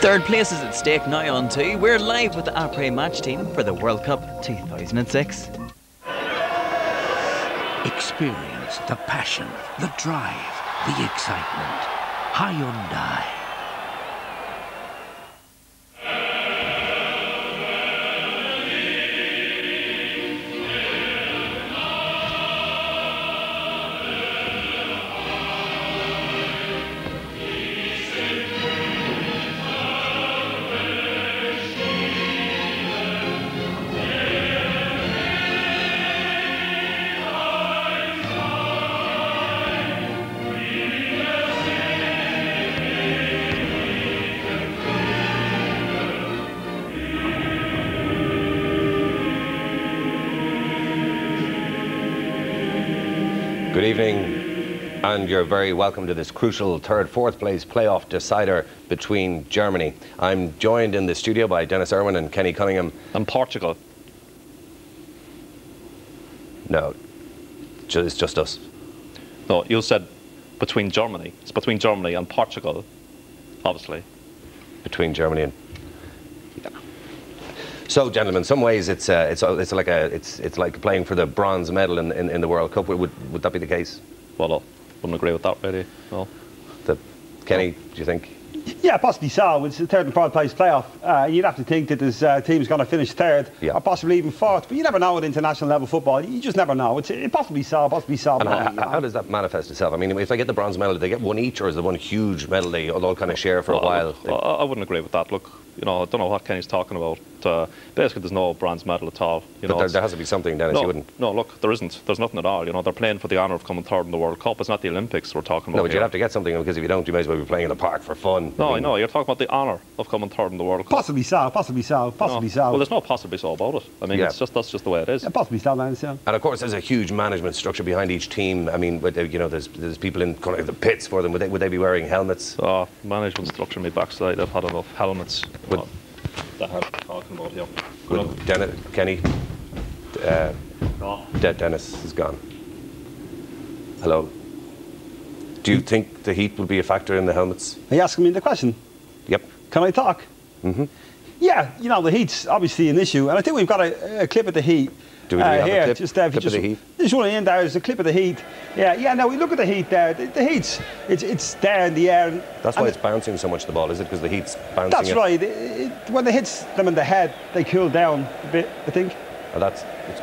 Third place is at stake now on 2. We're live with the Apres Match team for the World Cup 2006. Experience the passion, the drive, the excitement. Hyundai. Good evening, and you're very welcome to this crucial third-fourth place playoff decider between Germany. I'm joined in the studio by Dennis Irwin and Kenny Cunningham. And Portugal. No, it's just us. No, you said between Germany. It's between Germany and Portugal, obviously. Between Germany and... Yeah. So, gentlemen, in some ways it's like playing for the bronze medal in the World Cup. Would that be the case? Well, I wouldn't agree with that, really. No. Kenny, do you think? Yeah, possibly so. It's the third and fourth place playoff. You'd have to think that this team's going to finish third, or possibly even fourth. But you never know with international level football. You just never know. It's possibly so. And how does that manifest itself? I mean, if they get the bronze medal, do they get one each, or is it one huge medal they all kind of share for a while? I wouldn't agree with that. Look, you know, I don't know what Kenny's talking about. Basically, there's no bronze medal at all. But there has to be something, Dennis. No, you wouldn't. No, look, there isn't. There's nothing at all. You know, they're playing for the honour of coming third in the World Cup. It's not the Olympics we're talking about. No, but you'd have to get something, because if you don't, you may as well be playing in the park for fun. No, I know. You're talking about the honour of coming third in the World Cup. Possibly so. Well, there's no possibly so about it. I mean, that's just the way it is. Yeah, possibly so, Dennis, yeah. And of course, there's a huge management structure behind each team. I mean, there's people in kind of the pits for them. Would they be wearing helmets? Management structure, me backside. I've had enough helmets. That I'm talking about here. With Dennis, Kenny, Dennis is gone. Hello. Do you think the heat will be a factor in the helmets? Are you asking me the question? Yep. Can I talk? Mm-hmm. Yeah, you know, the heat's obviously an issue, and I think we've got a clip of the heat. Do we have here, a clip of the heat? There's one in there. There's a clip of the heat. Yeah. Now we look at the heat there. The heat's it's there in the air. That's why it's bouncing so much, the ball, is it? Because the heat's bouncing. That's right. When it hits them in the head, they cool down a bit, I think.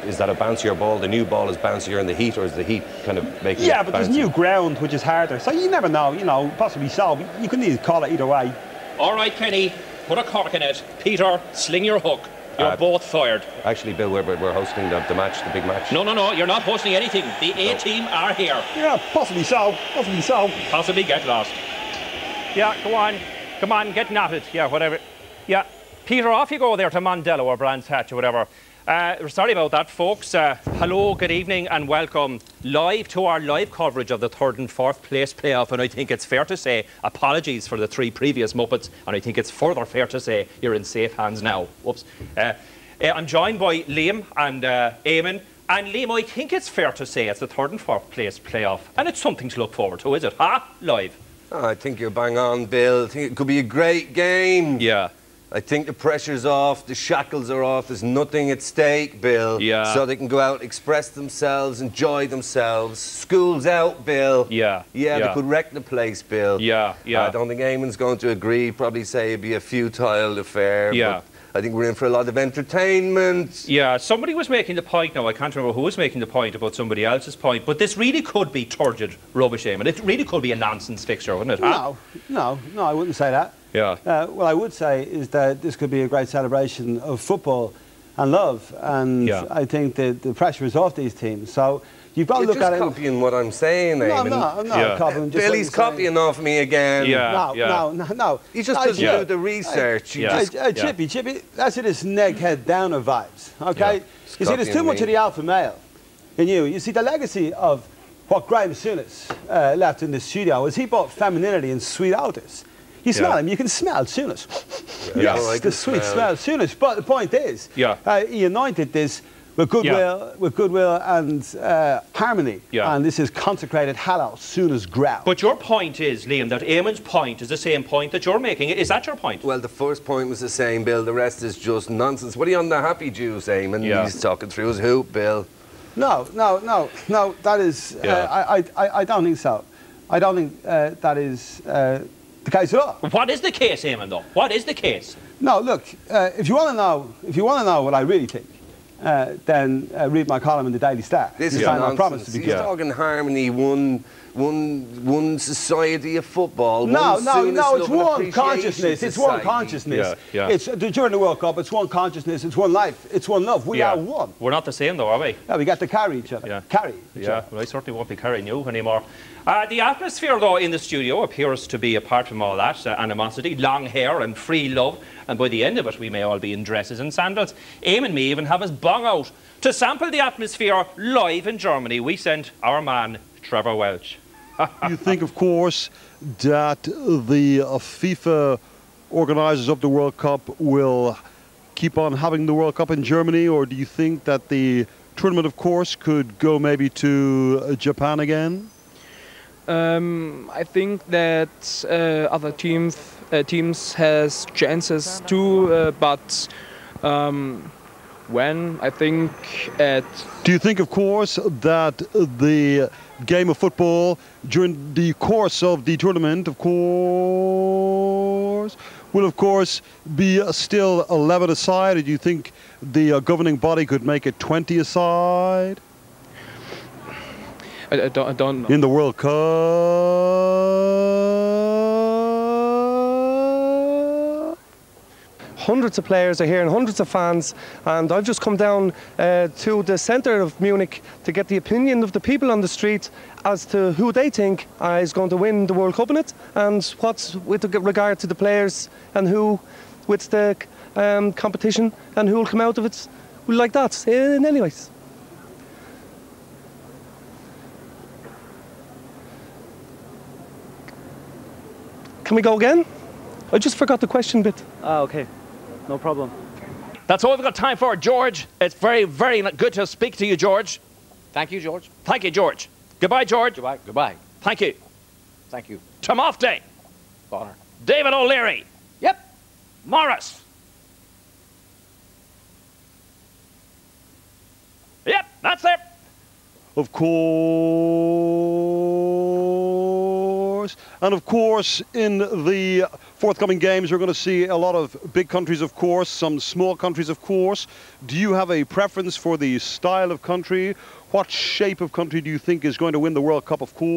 Is that a bouncier ball? The new ball is bouncier in the heat, or is the heat kind of making it bouncy? Yeah, but there's new ground, which is harder. So you never know. You know, possibly so. You couldn't even call it either way. All right, Kenny, put a cork in it. Peter, sling your hook. You're both fired. Actually, Bill, we're hosting the match, the big match. No, you're not hosting anything. The A team are here. Yeah, possibly so. Possibly get lost. Yeah, come on, get knotted. Yeah, whatever. Yeah, Peter, off you go there to Mondello or Brands Hatch or whatever. Sorry about that, folks. Hello, good evening, and welcome live to our live coverage of the third and fourth place playoff. And I think it's fair to say apologies for the three previous Muppets, and I think it's further fair to say you're in safe hands now. Whoops. I'm joined by Liam and Eamon. And Liam, I think it's fair to say it's the third and fourth place playoff, and it's something to look forward to, is it? Live. I think you're bang on, Bill. I think it could be a great game. Yeah. I think the pressure's off, the shackles are off, there's nothing at stake, Bill. Yeah. So they can go out, express themselves, enjoy themselves. School's out, Bill. Yeah. They could wreck the place, Bill. Yeah. I don't think Eamon's going to agree, probably say it'd be a futile affair. Yeah. But I think we're in for a lot of entertainment. Yeah, somebody was making the point now, I can't remember who was making the point about somebody else's point, but this really could be turgid rubbish, Eamon. It really could be a nonsense fixture, wouldn't it? No, I wouldn't say that. Yeah. What I would say is that this could be a great celebration of football and love, and I think the pressure is off these teams. So you've got to look at it. You're just copying what I'm saying, Eamon. No, I'm not copying. Billy's copying off me again. No. He just doesn't do the research. Chippy, that's it. It's neckhead downer vibes. Okay. You see, there's too much of the alpha male in you. You see, the legacy of what Graham Souness left in the studio is he brought femininity and sweet odors. You smell him, you can smell Souness. Yes, the sweet smell Souness. But the point is, he anointed this with goodwill and harmony. Yeah. And this is consecrated hallow, soon as ground. But your point is, Liam, that Eamon's point is the same point that you're making. Is that your point? Well, the first point was the same, Bill. The rest is just nonsense. What are you on the happy juice, Eamon? Yeah. He's talking through his hoop, Bill. No, that is, I don't think so. I don't think that is the case at all. What is the case, Eamon, though? What is the case? No, look, if you want to know what I really think, then read my column in the Daily Star. This is I nonsense. promise to be He's talking harmony, one society of football. No, one it's one consciousness. It's one consciousness. Yeah. It's during the World Cup. It's one consciousness. It's one life. It's one love. We are one. We're not the same, though, are we? Yeah, we got to carry each other. Yeah. Carry each other. Well, I certainly won't be carrying you anymore. The atmosphere, though, in the studio appears to be, apart from all that, animosity, long hair and free love. And by the end of it, we may all be in dresses and sandals. Eamon may even have his bung out. To sample the atmosphere live in Germany, we sent our man, Trevor Welch. You think, of course, that the FIFA organisers of the World Cup will keep on having the World Cup in Germany, or do you think that the tournament, of course, could go maybe to Japan again? I think that other teams has chances too, but when I think at... Do you think, of course, that the game of football during the course of the tournament, of course, will of course be still 11 aside, or do you think the governing body could make it 20 aside? I don't know. In the World Cup? Hundreds of players are here and hundreds of fans, and I've just come down to the centre of Munich to get the opinion of the people on the street as to who they think is going to win the World Cup in it, and what's with regard to the players and who with the competition and who will come out of it like that. Anyways. Can we go again? I just forgot the question bit. Okay. No problem. That's all we've got time for, George. It's very, very good to speak to you, George. Thank you, George. Thank you, George. Goodbye, George. Goodbye. Goodbye. Thank you. Thank you. Tomofte. Bonner. David O'Leary. Yep. Morris. Yep, that's it. Of course. And of course, in the forthcoming games, we're going to see a lot of big countries, of course, some small countries, of course. Do you have a preference for the style of country? What shape of country do you think is going to win the World Cup, of course?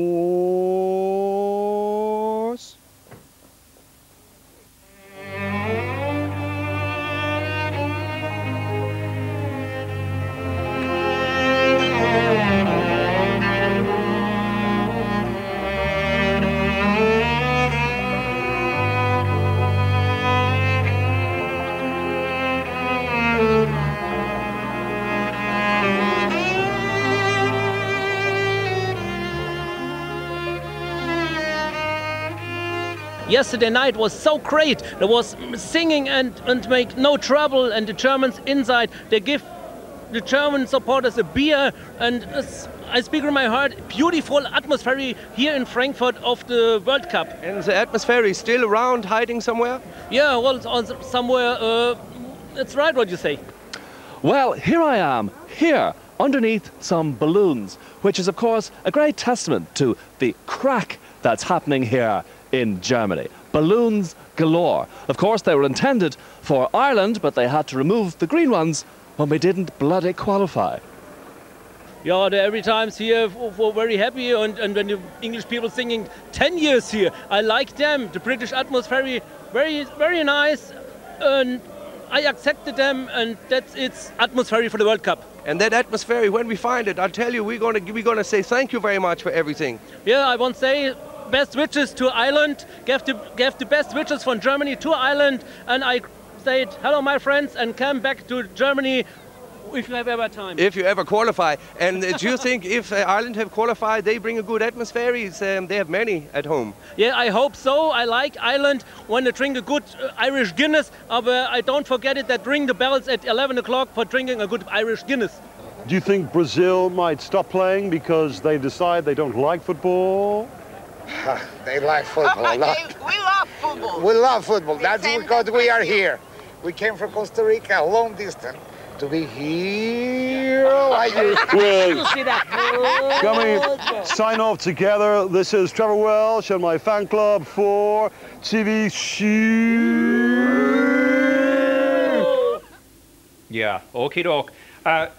Yesterday night was so great. There was singing and make no trouble, and the Germans inside, they give the German supporters a beer, and I speak from my heart, beautiful atmosphere here in Frankfurt of the World Cup. And the atmosphere is still around, hiding somewhere? Yeah, well, somewhere, it's right what you say. Well, here I am, here, underneath some balloons, which is, of course, a great testament to the crack that's happening here in Germany. Balloons galore. Of course, they were intended for Ireland, but they had to remove the green ones when we didn't bloody qualify. Yeah, they every time here were very happy, and when the English people singing 10 years here, I like them. The British atmosphere, very, very nice, and I accepted them, and that's its atmosphere for the World Cup. And that atmosphere, when we find it, I'll tell you, we're gonna say thank you very much for everything. Yeah, I want to say best wishes to Ireland, gave the best wishes from Germany to Ireland, and I said hello my friends and come back to Germany if you have ever time. If you ever qualify. And do you think if Ireland have qualified, they bring a good atmosphere? They have many at home. Yeah, I hope so. I like Ireland when they drink a good Irish Guinness, but I don't forget it that ring the bells at 11 o'clock for drinking a good Irish Guinness. Do you think Brazil might stop playing because they decide they don't like football? They like football a lot. We love football. We love football. That's because we are here. We came from Costa Rica, a long distance, to be here like you. Well, can we sign off together? This is Trevor Welsh and my fan club for TV Shoe. Yeah, okie doke.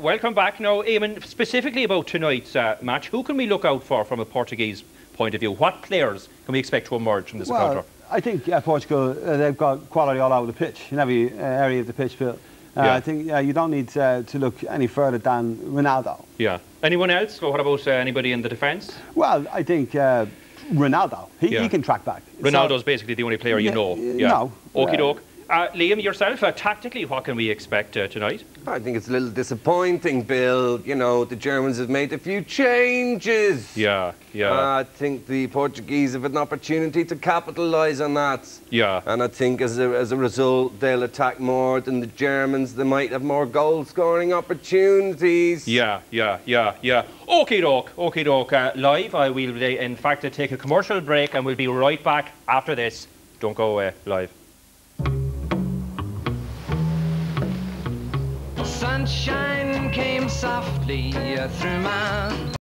Welcome back now, Eamon. Specifically about tonight's match, who can we look out for from a Portuguese point of view? What players can we expect to emerge from this encounter? I think Portugal, they've got quality all over the pitch, in every area of the pitch, Bill. I think you don't need to look any further than Ronaldo. Yeah. Anyone else? Or what about anybody in the defence? Well, I think Ronaldo. He can track back. Ronaldo's basically the only player you know. Yeah. No. Okie doke. Liam, yourself, tactically, what can we expect tonight? I think it's a little disappointing, Bill. You know, the Germans have made a few changes. Yeah, yeah. I think the Portuguese have an opportunity to capitalise on that. Yeah. And I think as a result, they'll attack more than the Germans. They might have more goal-scoring opportunities. Yeah. Okie doke. Live, I will, in fact, take a commercial break and we'll be right back after this. Don't go away, live. Sunshine came softly through my